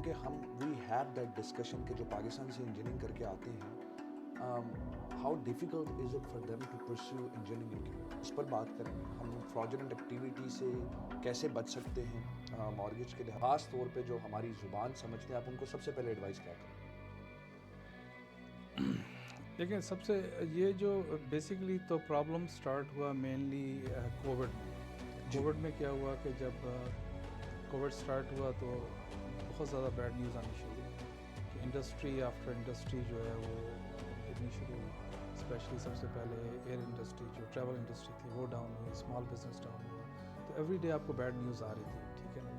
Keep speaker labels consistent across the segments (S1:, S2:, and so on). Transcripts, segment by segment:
S1: کیونکہ ہم we have that discussion کہ جو پاکستان سے انجینئرنگ کر کے آتے ہیں how difficult is it for them to perceive engineering. اس پر بات کریں گے ہم فراڈولنٹ ایکٹیویٹی سے کیسے بچ سکتے ہیں مارگیج کے لیے, خاص طور پہ جو ہماری زبان سمجھتے ہیں. آپ ان کو سب سے پہلے ایڈوائس کیا کریں؟
S2: دیکھیں, سب سے یہ جو بیسیکلی تو پرابلم سٹارٹ ہوا مینلی کووڈ میں. کووڈ میں کیا ہوا کہ جب کووڈ سٹارٹ ہوا تو بہت زیادہ بیڈ نیوز آنی شروع ہوئی کہ انڈسٹری آفٹر انڈسٹری جو ہے وہ گرنی شروع ہوئی. اسپیشلی سب سے پہلے ایئر انڈسٹری, جو ٹریول انڈسٹری تھی وہ ڈاؤن ہوئی, اسمال بزنس ڈاؤن ہوا. تو ایوری ڈے آپ کو بیڈ نیوز آ رہی تھی, ٹھیک ہے نا.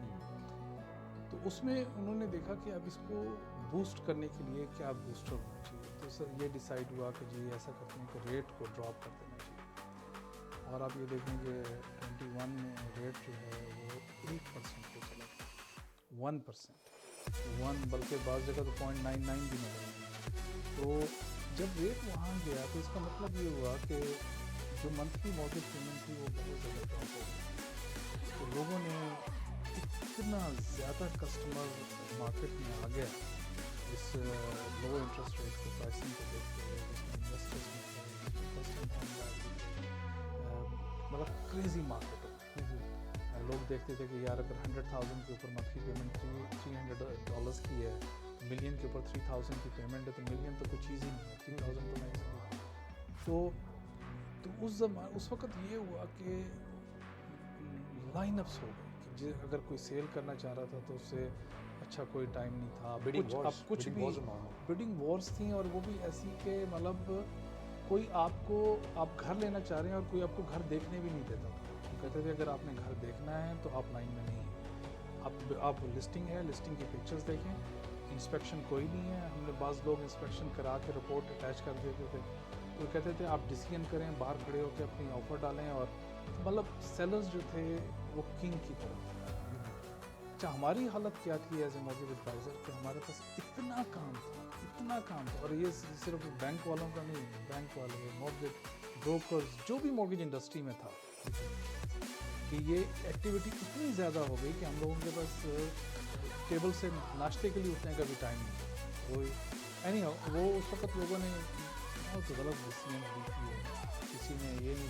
S2: تو اس میں انہوں نے دیکھا کہ اب اس کو بوسٹ کرنے کے لیے کیا بوسٹر ہونا چاہیے. تو سر یہ ڈیسائیڈ ہوا کہ جی ایسا کرتے ہیں کہ ریٹ کو ڈراپ کر دینا چاہیے. اور آپ یہ دیکھیں کہ 21 میں ریٹ جو ہے وہ 8% پہ چلا گیا, 1%, بلکہ بعض جگہ تو 0.99 بھی نظر آئی. تو جب ریٹ وہاں گیا تو اس کا مطلب یہ ہوا کہ جو منتھلی مارگیج پیمنٹ تھی وہ بہت زیادہ ڈراپ ہو گئی. تو لوگوں نے اتنا زیادہ کسٹمر مارکیٹ میں آ گیا اس لو انٹرسٹ ریٹ کو, پرائسنگ کو دیکھ کے, جس میں انویسٹرز بھی تھے, جس میں فرسٹ ٹائم ہوم بائر بھی تھے. مطلب کریزی مارکیٹ ہو. لوگ دیکھتے تھے کہ یار اگر 100,000 کے اوپر منتھلی پیمنٹ $300 کی ہے, ملین کے اوپر 3,000 کی پیمنٹ ہے, تو ملین تو کوئی چیز ہی نہیں ہے, 3,000 تو نہیں سکتی. تو اس وقت یہ ہوا کہ لائن اپس ہو گئے کہ اگر کوئی سیل کرنا چاہ رہا تھا تو اس سے اچھا کوئی ٹائم نہیں تھا. کچھ بھی بڈنگ وارز تھیں, اور وہ بھی ایسی کہ مطلب کوئی آپ گھر لینا چاہ رہے ہیں اور کوئی آپ کو گھر دیکھنے بھی نہیں دیتا تھا. وہ کہتے تھے اگر آپ نے گھر دیکھنا ہے تو آپ لائن میں نہیں ہیں, آپ لسٹنگ ہے, لسٹنگ کی پکچرز دیکھیں, انسپیکشن کوئی نہیں ہے. ہم نے بعض لوگ انسپیکشن کرا کے رپورٹ اٹیچ کر دیتے تھے. تو کہتے تھے آپ ڈیسیژن کریں, باہر کھڑے ہو کے اپنی آفر ڈالیں. اور مطلب سیلرز جو تھے وہ کنگ کی طرح. اچھا, ہماری حالت کیا تھی ایز اے مارگیج ایڈوائزر کہ ہمارے پاس اتنا کام تھا, اور یہ صرف بینک والوں کا نہیں, بینک والے, مارگیج بروکرز, جو بھی مارگیج انڈسٹری میں تھا, کہ یہ ایکٹیویٹی اتنی زیادہ ہو گئی کہ ہم لوگوں کے پاس ٹیبل سے ناشتے کے لیے اٹھنے کا بھی ٹائم نہیں. وہ اس وقت لوگوں نے بہت غلط ڈیسیژن لی تھی. کسی نے یہ نہیں